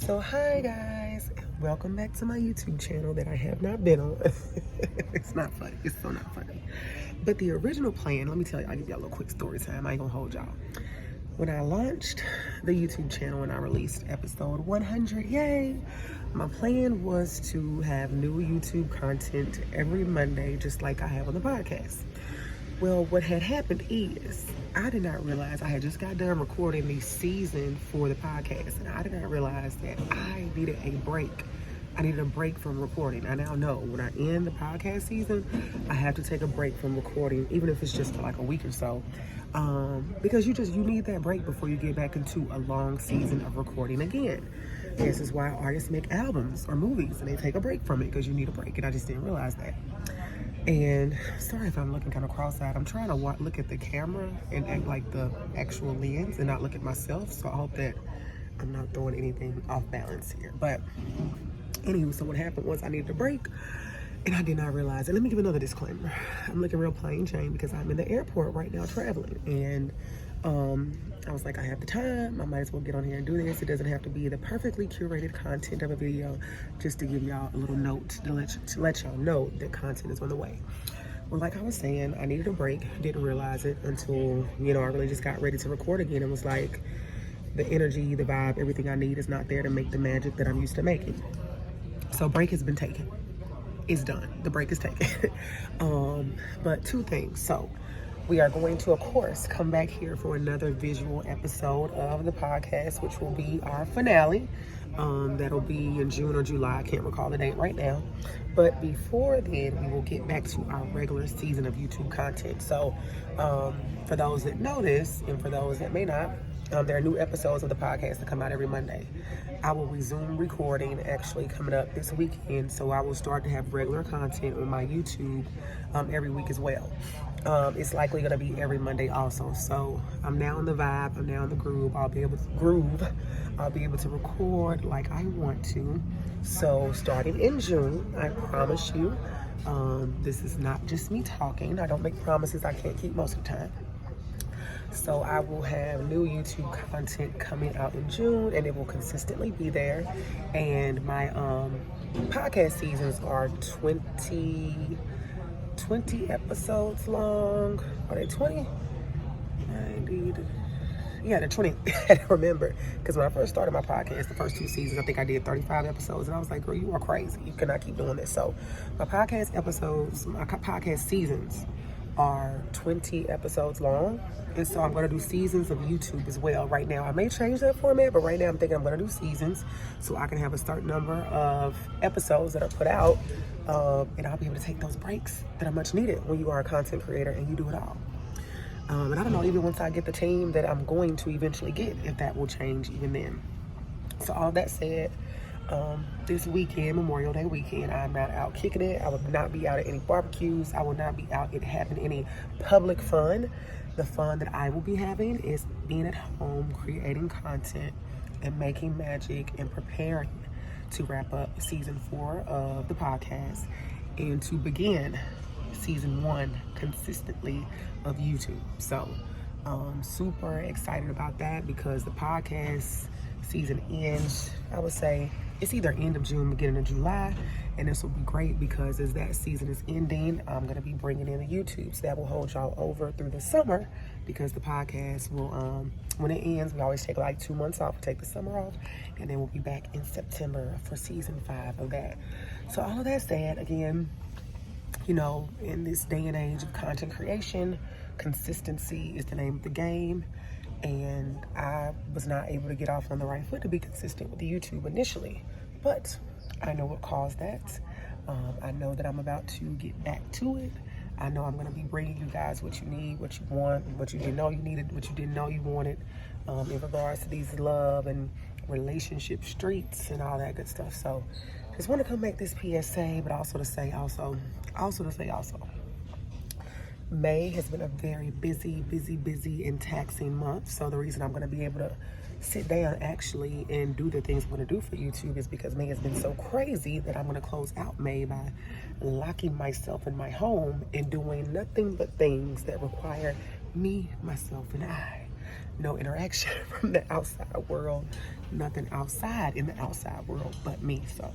So hi guys, welcome back to my YouTube channel that I have not been on. It's not funny, it's so not funny. But the original plan, let me tell you, I'll give y'all a little quick story time, I ain't gonna hold y'all. When I launched the YouTube channel and I released episode 100, yay! My plan was to have new YouTube content every Monday, just like I have on the podcast. Well, what had happened is I did not realize I had just got done recording the season for the podcast, and I did not realize that I needed a break. I needed a break from recording. I now know when I end the podcast season, I have to take a break from recording, even if it's just for like a week or so, because you need that break before you get back into a long season of recording again. This is why artists make albums or movies, and they take a break from it because you need a break, and I just didn't realize that. And sorry if I'm looking kind of cross-eyed. I'm trying to look at the camera and act like the actual lens and not look at myself. So I hope that I'm not throwing anything off balance here. But anywho, so what happened was I needed a break and I did not realize it. Let me give another disclaimer. I'm looking real plain Jane because I'm in the airport right now traveling. And I was like, I have the time. I might as well get on here and do this. It doesn't have to be the perfectly curated content of a video, just to give y'all a little note to let y'all know that content is on the way. Well, like I was saying, I needed a break. Didn't realize it until, I really just got ready to record again. It was like the energy, the vibe, everything I need is not there to make the magic that I'm used to making. So break has been taken. It's done. The break is taken. But two things. So we are going to, of course, come back here for another visual episode of the podcast, which will be our finale. That'll be in June or July. I can't recall the date right now. But before then, we will get back to our regular season of YouTube content. So for those that know this, and for those that may not, there are new episodes of the podcast that come out every Monday. I will resume recording actually coming up this weekend, so I will start to have regular content on my YouTube every week as well. It's likely going to be every Monday also. So I'm now in the vibe, I'm now in the groove. I'll be able to record like I want to. So starting in June, I promise you, this is not just me talking. I don't make promises I can't keep most of the time. So I will have new YouTube content coming out in June, and it will consistently be there. And my podcast seasons are 20 episodes long. Are they 20? 90. Yeah, they're 20. I had to remember. Because when I first started my podcast, the first two seasons, I think I did 35 episodes. And I was like, girl, you are crazy. You cannot keep doing this. So my podcast seasons are 20 episodes long. And so I'm going to do seasons of YouTube as well. Right now, I may change that format, but right now I'm thinking I'm going to do seasons so I can have a certain number of episodes that are put out, and I'll be able to take those breaks that are much needed when you are a content creator and you do it all. And I don't know, even once I get the team that I'm going to eventually get, if that will change even then. So all that said, this weekend, Memorial Day weekend, I'm not out kicking it. I will not be out at any barbecues. I will not be out having any public fun. The fun that I will be having is being at home, creating content, and making magic, and preparing to wrap up season 4 of the podcast and to begin season 1 consistently of YouTube. So super excited about that because the podcast season ends, I would say, it's either end of June, beginning of July, and this will be great because as that season is ending, I'm going to be bringing in the YouTube, so that will hold y'all over through the summer because the podcast will, when it ends, we always take like 2 months off, take the summer off, and then we'll be back in September for season 5 of that. So all of that said, again, in this day and age of content creation, consistency is the name of the game. And I was not able to get off on the right foot to be consistent with the YouTube initially. But I know what caused that. I know that I'm about to get back to it. I know I'm going to be bringing you guys what you need, what you want, what you didn't know you needed, what you didn't know you wanted, in regards to these love and relationship streets and all that good stuff. So just want to come make this PSA, but also to say May has been a very busy and taxing month. So the reason I'm going to be able to sit down actually and do the things I'm going to do for YouTube is because May has been so crazy that I'm going to close out May by locking myself in my home and doing nothing but things that require me, myself, and I. no interaction from the outside world, nothing outside in the outside world but me. So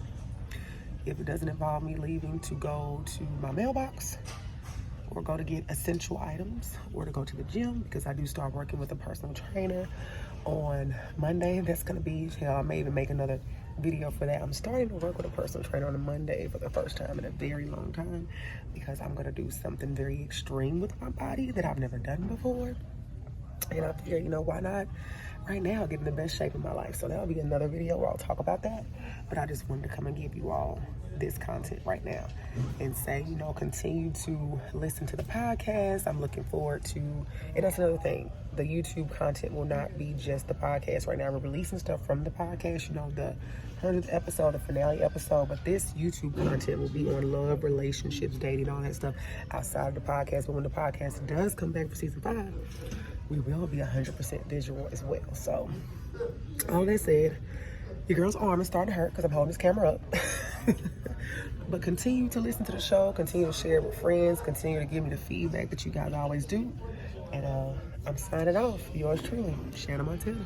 if it doesn't involve me leaving to go to my mailbox or go to get essential items or to go to the gym, because I do start working with a personal trainer on Monday. That's gonna be, hell, I may even make another video for that. I'm starting to work with a personal trainer on a Monday for the first time in a very long time, because I'm gonna do something very extreme with my body that I've never done before. And I figured, you know, why not right now get in the best shape of my life? So that'll be another video where I'll talk about that. But I just wanted to come and give you all this content right now and say, you know, continue to listen to the podcast. I'm looking forward to, and that's another thing, the YouTube content will not be just the podcast right now. We're releasing stuff from the podcast, you know, the 100th episode, the finale episode, but this YouTube content will be on love, relationships, dating, all that stuff outside of the podcast. But when the podcast does come back for season 5, we will be 100% visual as well. So all that said, your girl's arm is starting to hurt because I'm holding this camera up. But continue to listen to the show, continue to share it with friends, continue to give me the feedback that you guys always do. And I'm signing off. Yours truly, Shanna Montanna.